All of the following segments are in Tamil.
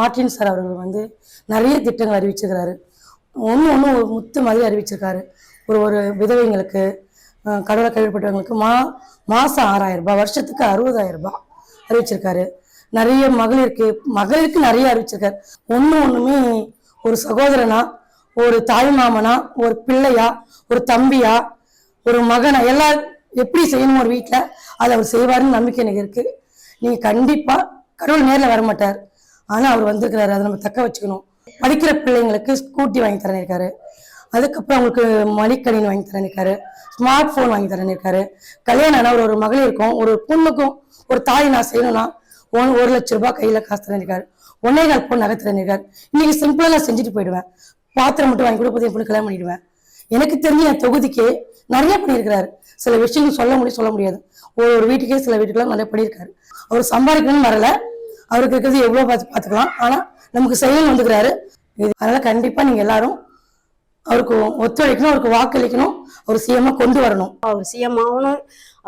மார்ட்டின் சார் அவர்கள் வந்து நிறைய திட்டங்கள் அறிவிச்சிருக்கிறாரு. ஒன்று ஒன்று ஒரு முத்து மாதிரி அறிவிச்சிருக்காரு. ஒரு ஒரு விதவைங்களுக்கு, கடவுளை கைவிடப்பட்டவங்களுக்கு மாதம் 6,000 ரூபாய், வருஷத்துக்கு 60,000 ரூபாய் அறிவிச்சிருக்காரு. நிறைய மகளிருக்கு நிறைய அறிவிச்சிருக்காரு. ஒன்றுமே ஒரு சகோதரனா, ஒரு தாய் மாமனா, ஒரு பிள்ளையா, ஒரு தம்பியா, ஒரு மகனா, எல்லாம் எப்படி செய்யணும் ஒரு வீட்டில் அதை அவர் செய்வாருன்னு நம்பிக்கை எனக்கு இருக்கு. நீங்க கண்டிப்பா கடவுள் நேரில் வர மாட்டார், ஆனால் அவர் வந்திருக்கிறாரு. அதை நம்ம தக்க வச்சுக்கணும். படிக்கிற பிள்ளைங்களுக்கு ஸ்கூட்டி வாங்கி தரேன்னு இருக்காரு. அதுக்கப்புறம் அவங்களுக்கு மடிக்கணினி வாங்கி தரேன்னு இருக்காரு. ஸ்மார்ட் போன் வாங்கி தரேன்னு இருக்காரு. கல்யாணம் ஆனால் ஒரு மகளிருக்கும் ஒரு பொண்ணுக்கும் ஒரு தாய் நான் செய்யணும்னா 1,00,000 ரூபாய் கையில காசு தரேன்னு இருக்காரு. 1,4 பவுன் நகை தரேன்னு இருக்காரு. இன்னைக்கு சிம்பிளா நான் செஞ்சுட்டு போயிடுவேன். பாத்திரம் மட்டும் வாங்கி கொடுப்பது என் பொண்ணு கல்யாணம் பண்ணிடுவேன். எனக்கு தெரிஞ்சு என் தொகுதிக்கு நிறைய பண்ணியிருக்கிறாரு. சில விஷயங்கள் சொல்ல முடியாது. ஒரு வீட்டுக்கே சில வீட்டுக்கெல்லாம் நிறைய பண்ணியிருக்காரு. அவர் சம்பாதிக்கணும்னு வரல, அவருக்கு இருக்கிறது எவ்வளவு பார்த்துக்கலாம். ஆனா நமக்கு செயல் வந்துக்கிறாரு. அதனால கண்டிப்பா நீங்க எல்லாரும் அவருக்கு ஒத்துழைக்கணும், அவருக்கு வாக்களிக்கணும், அவர் சிஎம்மா கொண்டு வரணும். அவர் சிஎம் ஆகணும்,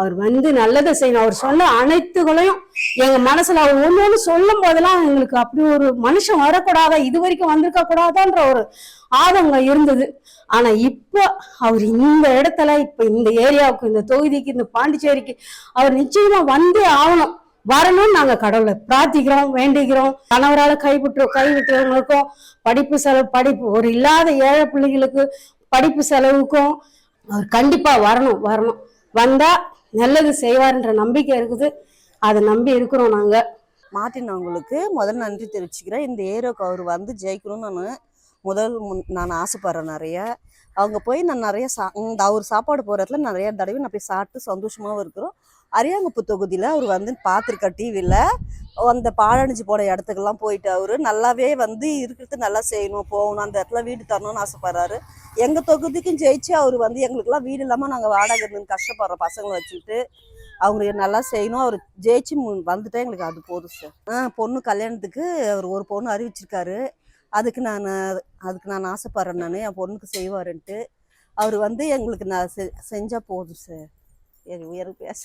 அவர் வந்து நல்லதை செய்யணும். அவர் சொன்ன அனைத்துகளையும் எங்க மனசுல அவர் ஒண்ணு சொல்லும் போதெல்லாம் எங்களுக்கு அப்படி ஒரு மனுஷன் வரக்கூடாதா, இது வரைக்கும் வந்திருக்க கூடாதான்ற ஒரு ஆதங்கம் இருந்தது. ஆனா இப்ப அவர் இந்த இடத்துல, இப்ப இந்த ஏரியாவுக்கு, இந்த தொகுதிக்கு, இந்த பாண்டிச்சேரிக்கு அவர் நிச்சயமா வந்தே ஆகணும். வரணும்னு நாங்க கடவுளை பிரார்த்திக்கிறோம், வேண்டிக்கிறோம். கணவரால கைவிட்டவங்களுக்கும் படிப்பு ஒரு இல்லாத ஏழை பிள்ளைகளுக்கு படிப்பு செலவுக்கும் அவர் கண்டிப்பா வரணும். வந்தா நல்லது செய்வார்ன்ற நம்பிக்கை இருக்குது. அதை நம்பி இருக்கிறோம் நாங்க. மார்ட்டின் அவங்களுக்கு முதல் நன்றி தெரிவிச்சுக்கிறேன். இந்த ஏரியாவுக்கு அவர் வந்து ஜெயிக்கணும்னு நான் ஆசைப்படுறேன். நிறைய அவங்க போய் நான் நிறைய அவர் சாப்பாடு போகிற இடத்துல நிறைய தடவை நான் போய் சாப்பிட்டு சந்தோஷமாகவும் இருக்கிறோம். அரியாங்குப்பம் தொகுதியில் அவர் வந்து பார்த்துருக்க டிவியில் அந்த பாழடைஞ்சு போன இடத்துக்கெல்லாம் போயிட்டு அவர் நல்லாவே வந்து இருக்கிறது நல்லா செய்யணும், போகணும், அந்த இடத்துல வீடு தரணும்னு ஆசைப்படுறாரு. எங்கள் தொகுதிக்கும் ஜெயிச்சு அவர் வந்து எங்களுக்கெல்லாம் வீடு இல்லாமல் நாங்கள் வாடகை இருந்து கஷ்டப்படுற பசங்களை வச்சுக்கிட்டு அவங்க நல்லா செய்யணும். அவர் ஜெயிச்சு வந்துட்டா எங்களுக்கு அது போதும் சார். பொண்ணு கல்யாணத்துக்கு அவர் ஒரு பொண்ணு அறிவிச்சிருக்காரு. அதுக்கு நான் ஆசைப்படுறேன். நான் என் பொண்ணுக்கு செய்வாருன்ட்டு அவர் வந்து எங்களுக்கு நான் செஞ்சால் போதும் சார். எனக்கு பேச